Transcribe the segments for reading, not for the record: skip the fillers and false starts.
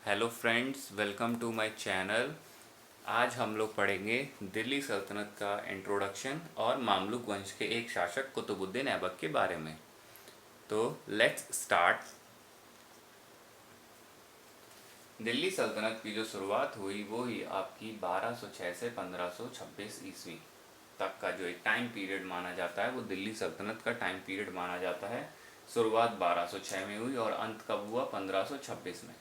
Hello friends, welcome to my channel. आज हम लोग पढ़ेंगे दिल्ली सल्तनत का इंट्रोडक्शन और मामलुक वंश के एक शासक कुतुबुद्दीन ऐबक के बारे में। तो लेट्स स्टार्ट। दिल्ली सल्तनत की जो शुरुआत हुई वो ही आपकी 1206 से 1526 ईस्वी तक का जो एक टाइम पीरियड माना जाता है वो दिल्ली सल्तनत का टाइम पीरियड माना जाता है। शुरुआत 1206 में हुई और अंत कब हुआ? 1526 में।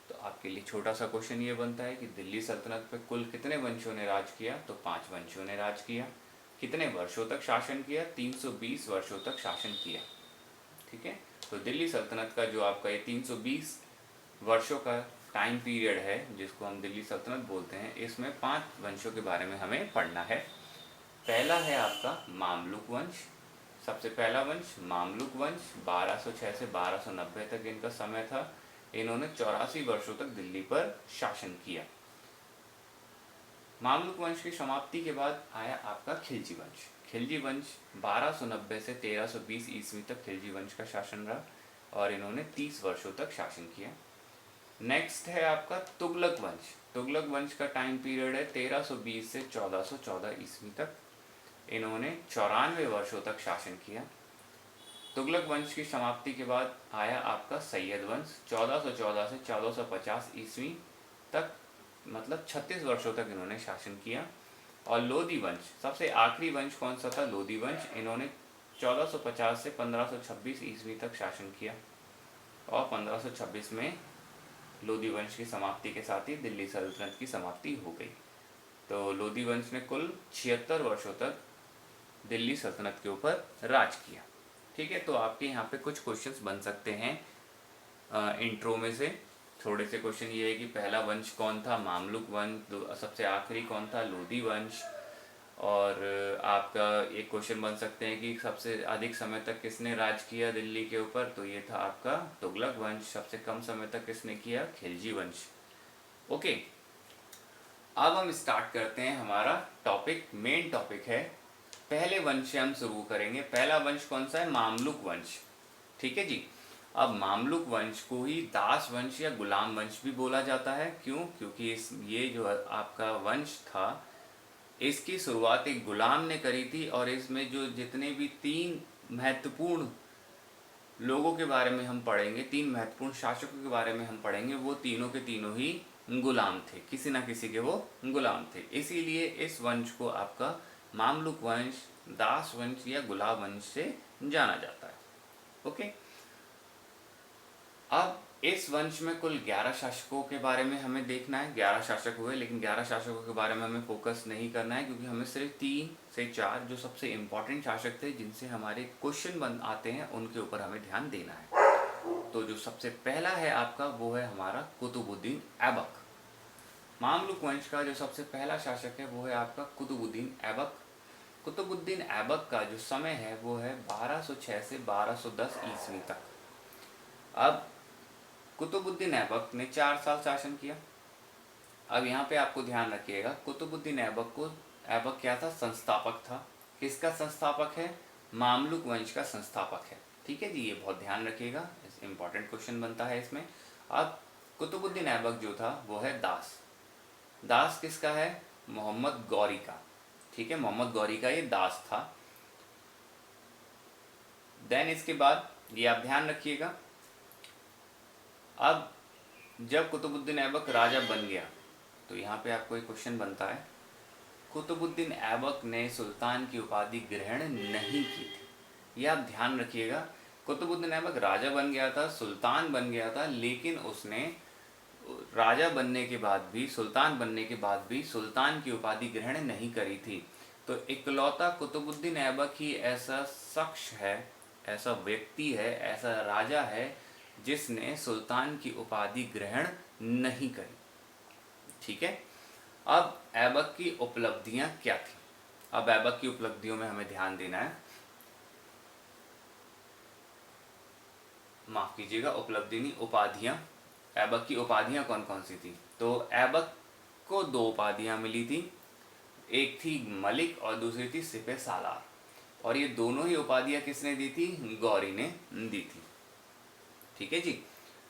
तो आपके लिए छोटा सा क्वेश्चन ये बनता है कि दिल्ली सल्तनत पे कुल कितने वंशों ने राज किया? तो 5 वंशों ने राज किया। कितने वर्षों तक शासन किया? 320 वर्षों तक शासन किया। ठीक है, तो दिल्ली सल्तनत का जो आपका ये 320 वर्षों का टाइम पीरियड है जिसको हम दिल्ली सल्तनत बोलते हैं, इसमें 5 वंशों के बारे में हमें पढ़ना है। पहला है आपका मामलुक वंश। सबसे पहला वंश मामलुक वंश 1206 से 1290 तक इनका समय था। इन्होंने 84 वर्षों तक दिल्ली पर शासन किया। मामलुक वंश की समाप्ति के बाद आया आपका खिलजी वंश। खिलजी वंश 1290 से 1320 ईस्वी तक खिलजी वंश का शासन रहा और इन्होंने 30 वर्षों तक शासन किया। नेक्स्ट है आपका तुगलक वंश। तुगलक वंश का टाइम पीरियड है 1320 से 1414 ईस्वी तक। इन्होंने 94 वर्षों तक शासन किया। तुगलक वंश की समाप्ति के बाद आया आपका सैयद वंश 1414 से 1450 ईस्वी तक, मतलब 36 वर्षों तक इन्होंने शासन किया। और लोधी वंश, सबसे आखिरी वंश कौन सा था? लोधी वंश। इन्होंने 1450 से 1526 ईस्वी तक शासन किया और 1526 में लोधी वंश की समाप्ति के साथ ही दिल्ली सल्तनत की समाप्ति हो गई। तो लोधी वंश ने कुल 76 वर्षों तक दिल्ली सल्तनत के ऊपर राज किया। ठीक है, तो आपके यहाँ पे कुछ क्वेश्चंस बन सकते हैं इंट्रो में से। थोड़े से क्वेश्चन ये है कि पहला वंश कौन था? मामलुक वंश। सबसे आखिरी कौन था? लोधी वंश। और आपका एक क्वेश्चन बन सकते हैं कि सबसे अधिक समय तक किसने राज किया दिल्ली के ऊपर? तो ये था आपका तुगलक वंश। सबसे कम समय तक किसने किया? खिलजी वंश। ओके, अब हम स्टार्ट करते हैं। हमारा टॉपिक, मेन टॉपिक है, पहले वंश से हम शुरू करेंगे। पहला वंश कौन सा है? मामलुक वंश। ठीक है जी। अब मामलुक वंश को ही दास वंश या गुलाम वंश भी बोला जाता है। क्यों? क्योंकि ये जो आपका वंश था इसकी शुरुआत एक गुलाम ने करी थी और इसमें जो जितने भी 3 महत्वपूर्ण लोगों के बारे में हम पढ़ेंगे, 3 महत्वपूर्ण शासकों के बारे में हम पढ़ेंगे, वो तीनों के तीनों ही गुलाम थे, किसी ना किसी के वो गुलाम थे। इसीलिए इस वंश को आपका मामलुक वंश, दास वंश या गुलाम वंश से जाना जाता है। ओके, अब इस वंश में कुल 11 शासकों के बारे में हमें देखना है। 11 शासक हुए, लेकिन 11 शासकों के बारे में हमें फोकस नहीं करना है क्योंकि हमें सिर्फ 3 से 4 जो सबसे इम्पोर्टेंट शासक थे जिनसे हमारे क्वेश्चन बन आते हैं उनके ऊपर हमें ध्यान देना है। तो जो सबसे पहला है आपका वो है हमारा कुतुबुद्दीन ऐबक। मामलुक वंश का जो सबसे पहला शासक है वो है आपका कुतुबुद्दीन ऐबक। कुतुबुद्दीन ऐबक का जो समय है वो है 1206 से 1210 ईस्वी तक। अब कुतुबुद्दीन ऐबक ने 4 साल शासन किया। अब यहाँ पे आपको ध्यान रखिएगा, कुतुबुद्दीन ऐबक क्या था? संस्थापक था। किसका संस्थापक है? मामलुक वंश का संस्थापक है। ठीक है जी, ये बहुत ध्यान रखिएगा, इंपॉर्टेंट क्वेश्चन बनता है इसमें। अब कुतुबुद्दीन ऐबक जो था वो है दास। दास किसका है? मोहम्मद गौरी का। ठीक है, मोहम्मद गौरी का ये दास था। देन इसके बाद ये आप ध्यान रखिएगा, अब जब कुतुबुद्दीन ऐबक राजा बन गया तो यहाँ पे आपको एक क्वेश्चन बनता है, कुतुबुद्दीन ऐबक ने सुल्तान की उपाधि ग्रहण नहीं की थी। यह आप ध्यान रखिएगा, कुतुबुद्दीन ऐबक राजा बन गया था, सुल्तान बन गया था, लेकिन उसने राजा बनने के बाद भी, सुल्तान बनने के बाद भी सुल्तान की उपाधि ग्रहण नहीं करी थी। तो इकलौता कुतुबुद्दीन ऐबक ही ऐसा शख्स है, ऐसा व्यक्ति है, ऐसा राजा है जिसने सुल्तान की उपाधि ग्रहण नहीं करी। ठीक है, अब ऐबक की उपलब्धियां क्या थी? अब ऐबक की उपलब्धियों में हमें ध्यान देना है। माफ कीजिएगा, उपलब्धि नहीं, उपाधियां। ऐबक की उपाधियां कौन कौन सी थी? तो ऐबक को 2 उपाधियां मिली थी, एक थी मलिक और दूसरी थी सिपह सालार। और ये दोनों ही उपाधियां किसने दी थी? गौरी ने दी थी। ठीक है जी।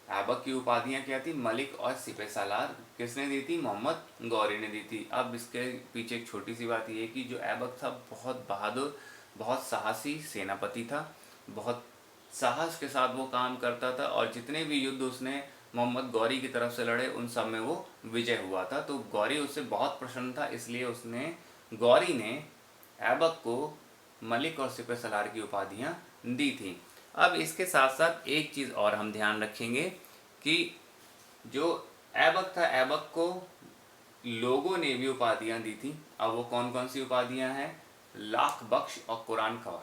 ऐबक की उपाधियां क्या थी? मलिक और सिपह सालार किसने दी थी? मोहम्मद गौरी ने दी थी। अब इसके पीछे एक छोटी सी बात ये कि जो ऐबक था बहुत बहादुर, बहुत साहसी सेनापति था, बहुत साहस के साथ वो काम करता था और जितने भी युद्ध उसने मोहम्मद गौरी की तरफ से लड़े उन सब में वो विजय हुआ था। तो गौरी उससे बहुत प्रसन्न था, इसलिए उसने गौरी ने ऐबक को मलिक और सिपह सलार की उपाधियां दी थी। अब इसके साथ साथ एक चीज़ और हम ध्यान रखेंगे कि जो ऐबक था, ऐबक को लोगों ने भी उपाधियां दी थी। अब वो कौन कौन सी उपाधियां हैं? लाख बख्श और कुरान खवा।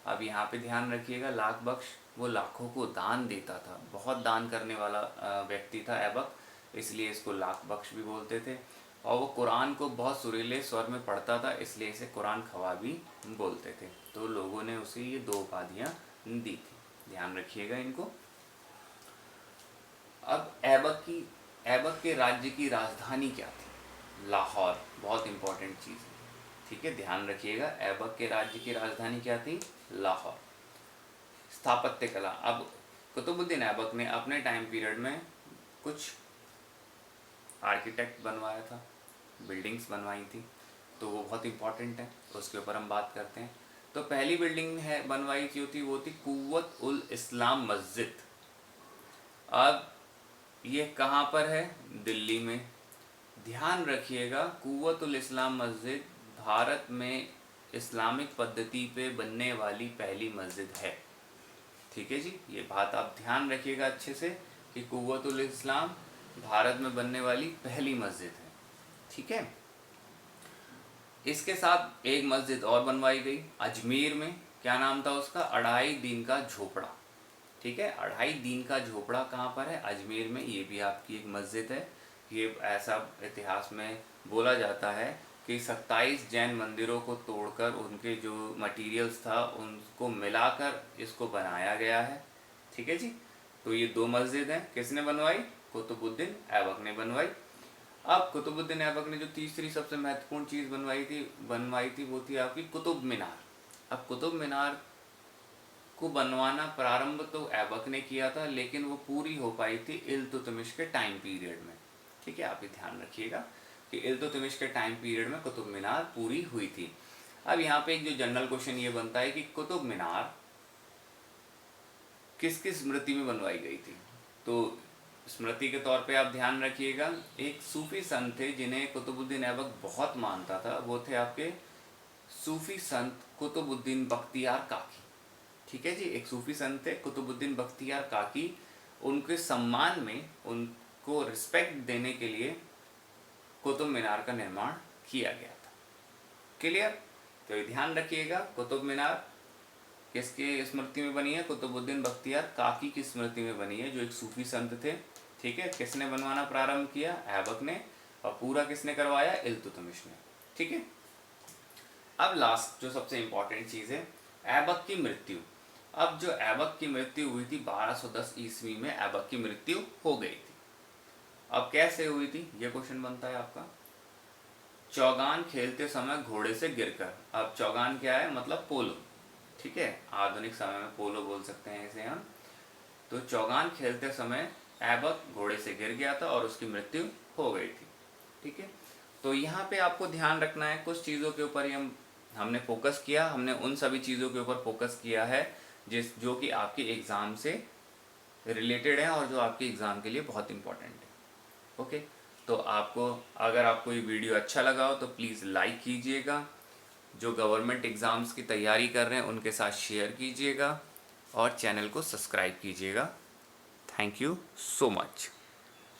अब यहाँ पे ध्यान रखिएगा, लाख बख्श वो लाखों को दान देता था, बहुत दान करने वाला व्यक्ति था ऐबक, इसलिए इसको लाख बख्श भी बोलते थे। और वो कुरान को बहुत सुरीले स्वर में पढ़ता था, इसलिए इसे कुरान खवा भी बोलते थे। तो लोगों ने उसे ये दो उपाधियां दी थी, ध्यान रखिएगा इनको। अब ऐबक के राज्य की राजधानी क्या थी? लाहौर, बहुत इंपॉर्टेंट चीज़ है, ठीक है, ध्यान रखिएगा। ऐबक के राज्य की राजधानी क्या थी? लाहौर। स्थापत्य कला, अब कुतुबुद्दीन ऐबक ने अपने टाइम पीरियड में कुछ आर्किटेक्ट बनवाया था, बिल्डिंग्स बनवाई थी, तो वो बहुत इंपॉर्टेंट है, उसके ऊपर हम बात करते हैं। तो पहली बिल्डिंग है बनवाई थी वो थी कुव्वत उल इस्लाम मस्जिद। अब ये कहाँ पर है? दिल्ली में। ध्यान रखिएगा, कुव्वत उल इस्लाम मस्जिद भारत में इस्लामिक पद्धति पे बनने वाली पहली मस्जिद है, ठीक है जी। ये बात आप ध्यान रखिएगा अच्छे से कि कुव्वत उल इस्लाम भारत में बनने वाली पहली मस्जिद है, ठीक है। इसके साथ एक मस्जिद और बनवाई गई अजमेर में, क्या नाम था उसका? 2.5 दिन का झोपड़ा, ठीक है। 2.5 दिन का झोपड़ा कहाँ पर है? अजमेर में। ये भी आपकी एक मस्जिद है। ये ऐसा इतिहास में बोला जाता है कि 27 जैन मंदिरों को तोड़कर उनके जो मटेरियल्स था उनको मिलाकर इसको बनाया गया है, ठीक है जी। तो ये दो मस्जिद हैं, किसने बनवाई? कुतुबुद्दीन ऐबक ने बनवाई। अब कुतुबुद्दीन ऐबक ने जो तीसरी सबसे महत्वपूर्ण चीज़ बनवाई थी वो थी आपकी कुतुब मीनार। अब कुतुब मीनार को बनवाना प्रारंभ तो ऐबक ने किया था, लेकिन वो पूरी हो पाई थी इल्तुतमिश के टाइम पीरियड में, ठीक है। आप ये ध्यान रखिएगा कि इल्तुतमिश के टाइम पीरियड में कुतुब मीनार पूरी हुई थी। अब यहाँ पे एक जो जनरल क्वेश्चन ये बनता है कि कुतुब मीनार किसकी स्मृति में बनवाई गई थी? तो स्मृति के तौर पे आप ध्यान रखिएगा, एक सूफी संत थे जिन्हें कुतुबुद्दीन ऐबक बहुत मानता था, वो थे आपके सूफी संत कुतुबुद्दीन बख्तियार काकी, ठीक है जी। एक सूफी संत थे कुतुबुद्दीन बख्तियार काकी, उनके सम्मान में, उनको रिस्पेक्ट देने के लिए कुतुब मीनार का निर्माण किया गया था, क्लियर। तो ये ध्यान रखिएगा, कुतुब मीनार किसके स्मृति में बनी है? कुतुबुद्दीन बख्तियार काकी की स्मृति में बनी है, जो एक सूफी संत थे, ठीक है। किसने बनवाना प्रारंभ किया? ऐबक ने। और पूरा किसने करवाया? इल्तुतमिश ने, ठीक है। अब लास्ट जो सबसे इंपॉर्टेंट चीज़ है, ऐबक की मृत्यु। अब जो ऐबक की मृत्यु हुई थी 1210 ईस्वी में ऐबक की मृत्यु हो गई थी। अब कैसे हुई थी ये क्वेश्चन बनता है आपका। चौगान खेलते समय घोड़े से गिरकर। अब चौगान क्या है? मतलब पोलो, ठीक है, आधुनिक समय में पोलो बोल सकते हैं इसे हम। तो चौगान खेलते समय ऐबक घोड़े से गिर गया था और उसकी मृत्यु हो गई थी, ठीक है। तो यहाँ पे आपको ध्यान रखना है, कुछ चीज़ों के ऊपर ही हमने फोकस किया, हमने उन सभी चीज़ों के ऊपर फोकस किया है जो कि आपके एग्ज़ाम से रिलेटेड है और जो आपके एग्ज़ाम के लिए बहुत इंपॉर्टेंट है, ओके। तो अगर आपको ये वीडियो अच्छा लगा हो तो प्लीज़ लाइक कीजिएगा, जो गवर्नमेंट एग्ज़ाम्स की तैयारी कर रहे हैं उनके साथ शेयर कीजिएगा और चैनल को सब्सक्राइब कीजिएगा। Thank you so much.